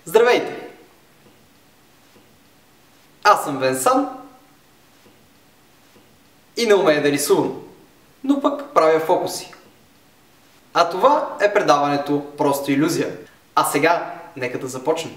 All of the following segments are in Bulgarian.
Здравейте! Аз съм Венсан и не умея да рисувам, но пък правя фокуси. А това е предаването Просто илюзия. А сега нека да започнем.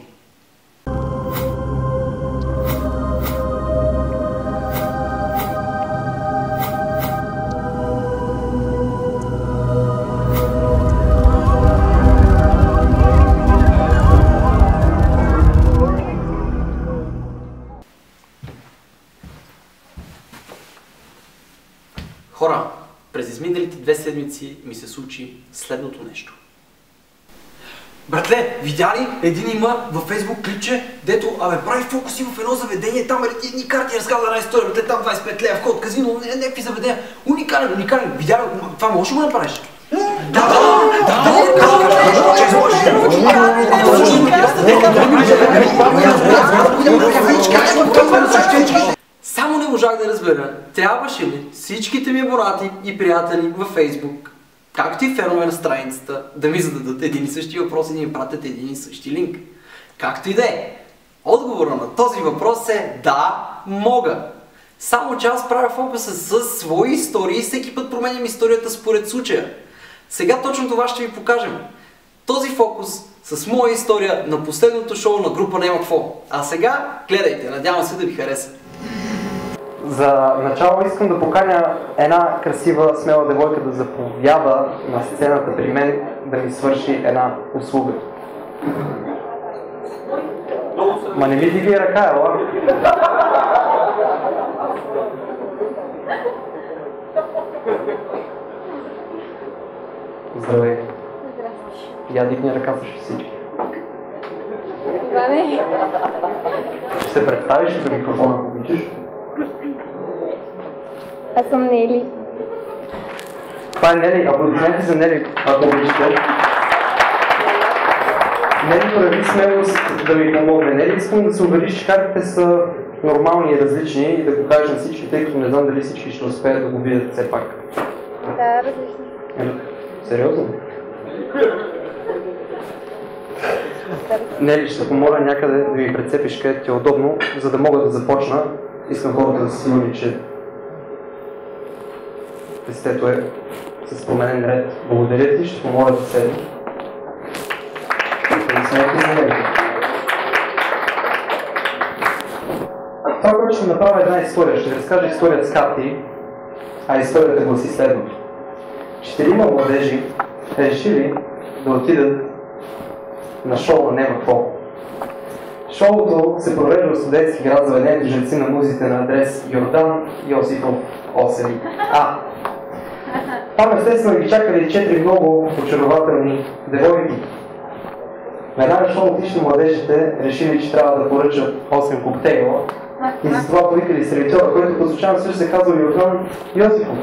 Хора, през изминалите 2 седмици ми се случи следното нещо. Братле, видя ли? Един има във Фейсбук клипче, дето прави фокуси в едно заведение, там едни карти разказва една история, братле, там 25 лева вход, казино, някакви заведения. Уникален, видя ли? Това можеш ли го направиш? Само не можах да разбера, трябваше ли всичките ми абонати и приятели във Фейсбук, както и фенове на страницата, да ми зададат един и същи въпрос и да ми пратят един и същи линк. Както и да е. Отговорът на този въпрос е да, мога. Само че аз правя фокуса с свои истории и всеки път променям историята според случая. Сега точно това ще ви покажем. Този фокус с моя история на последното шоу на група Няма какво. А сега гледайте, надявам се да ви хареса. За начало искам да поканя една красива, смела девойка да заповяда на сцената при мен да ми свърши една услуга. Ма не ми диви ръка, ела? Здравей. Я дигни ръка също всички. Това не. Ще се представиш до микрофона, ако обичаш? Аз съм Нели. Това е Нели, аплодисменти за Нели, ако обичате. Нели прояви смелост да ми помогне. Нели, искам да се увериш, че картите са нормални и различни и да го кажеш на всички, тъй като не знам дали всички ще успеят да го видят все пак. Да, различни. Сериозно? Нели, ще се помоля някъде да ми прецепиш където ти е удобно, за да мога да започна. Искам хората да са сигурни, че листето е с променен ред. Благодаря ти, ще помоля да седи. Това, което ще направя една история. Ще ви разкажа историята с карти, а историята гласи следното. 4 младежи решили да отидат на шоу на Няма какво. Шоуто се провежда в студентски град, заведението жреци на музите на адрес Йордан Йосифов 8А. Там естествено ги чакали 4 много очарователни девойки. Веднага щом отишли младежите, решили, че трябва да поръчат 8 коктейла и за това повикали сервитьора, който по случайно също се казва Йордан Йосифов.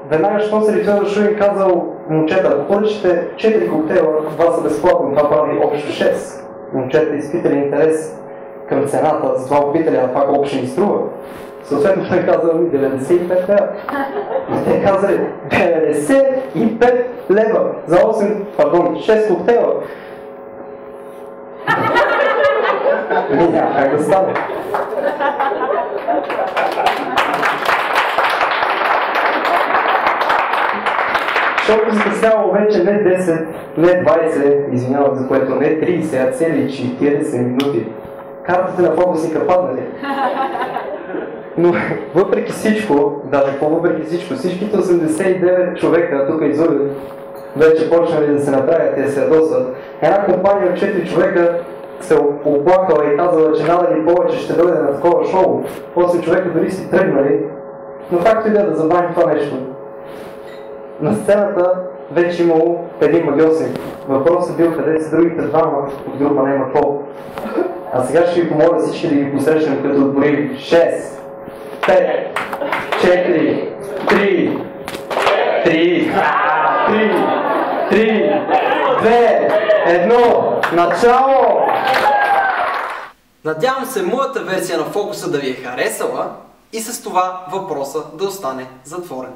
Веднага щом сервитьора дошъл и казал: момчета, ако поръчате 4 коктейла, това са безплатно, това прави общо 6. Момчета изпитали интерес към цената, затова опитали, а това колко ще ни струва. Съответно той казал: 95 лева. И те казали: 95 лева за 6 коктейла. Няма как да стане. Защото закъсняло вече не 10, не 20, извинявам за което, не 30, а цели 40 минути. Картите на фокусника паднали. Но въпреки всичко, даже по-въпреки всичко, всичките 89 човека тук излъгат, вече почнали да се направят и да се ядосват. Една компания от 4 човека се оплакала и казала, че надали повече ще дойде на такова шоу. 8 човека дори си тръгнали, но както и да забравим това нещо. На сцената вече имало един магиосник. Въпросът бил къде са другите двама от група Няма какво. А сега ще ви помоля всички да ги посрещнем, като отборим 6, 5, 4, 3, 2, 1, начало! Надявам се моята версия на фокуса да ви е харесала и с това въпроса да остане затворен.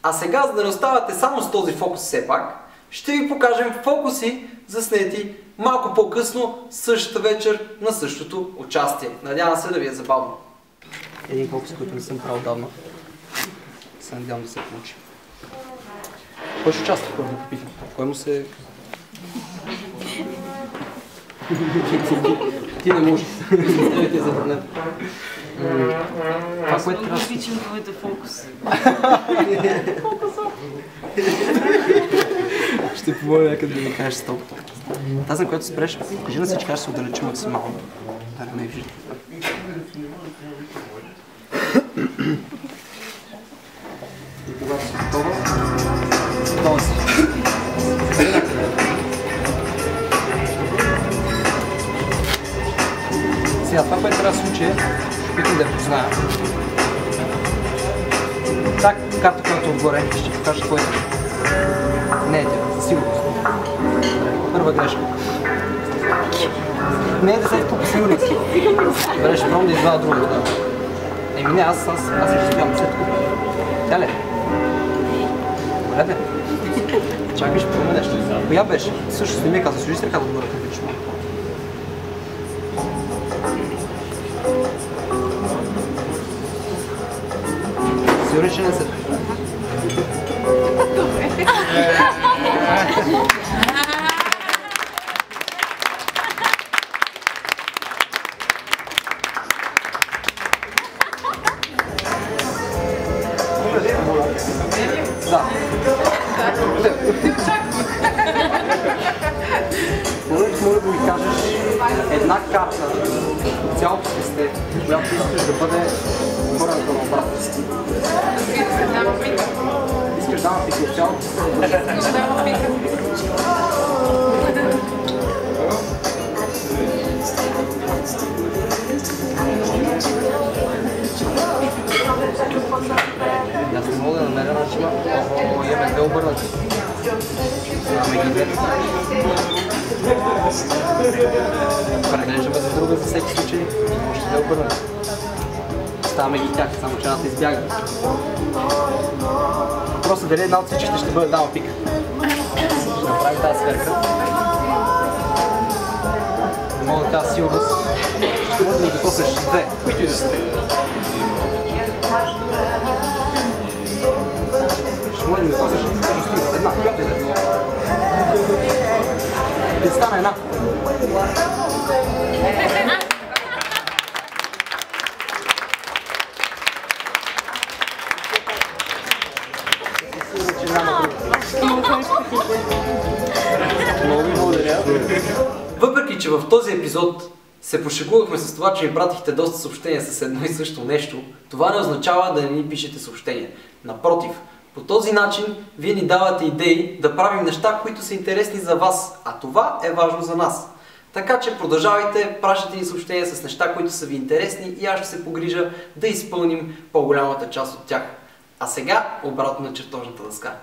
А сега, за да не оставате само с този фокус все пак, ще ви покажем фокуси заснети малко по-късно, същата вечер на същото участие. Надявам се да ви е забавно. Един фокус, който не съм правил давно. Се надявам да се получи. Кой ще участва първо да попитам? Кой му се... Ти не можеш. Тебе ти е забранено. Това, което трябва да... Обичам твоите фокуси. Ще помоля някъде да ми кажеш стоп. Тази, на която спреш, кажи на всички, ще се отдалечи максимално. Да не ме вижда. И когато си готова, готова си. Сега, това, което трябва да случи е, опитам да я позная. Так, карта, която отгоре, ще покажа твоята. Не е тя, със сигурност. Първа грешка. Не е десетка по сигурност. Добре, ще пробвам да извада друга. Да. Еми не, аз ще стоям десетка. Тя ли? Добре, не. Чакай, ще пробвам нещо. Коя беше? Също не ми е казал, служи с ръката отгоре, като вече. Сигурен, че не се. Да. Моля да ми кажеш една карта от цялото песте, която искаш да бъде върната на обратно. Искаш да напика от цялото песте? Аз не мога да намеря начина. Имаме две обърнати. Ставаме ги две. Преглеждаме за друга за всеки случай. Още две обърнати. Ставаме ги тях, само че едната избяга. Просто дали една от всичките ще бъде дама пика. Ще направим тази сферка. Не мога да кажа сигурност. Ще може да ми докоснеш две, които и да са. Ще може да ми докоснеш една, която и да е. Да стане една. Въпреки, че в този епизод се пошегувахме с това, че ми пратихте доста съобщения с едно и също нещо, това не означава да не ни пишете съобщения. Напротив, по този начин вие ни давате идеи да правим неща, които са интересни за вас, а това е важно за нас. Така че продължавайте, пращате ни съобщения с неща, които са ви интересни и аз ще се погрижа да изпълним по-голямата част от тях. А сега обратно на чертожната дъска.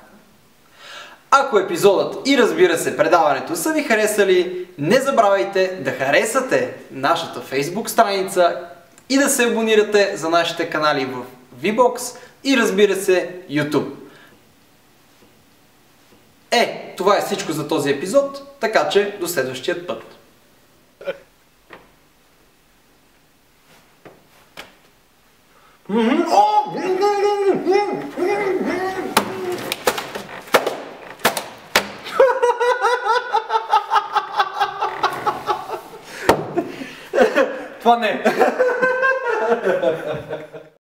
Ако епизодът и разбира се предаването са ви харесали, не забравяйте да харесате нашата Facebook страница и да се абонирате за нашите канали в VBOX и разбира се YouTube. Това е всичко за този епизод, така че до следващия път. Това не е.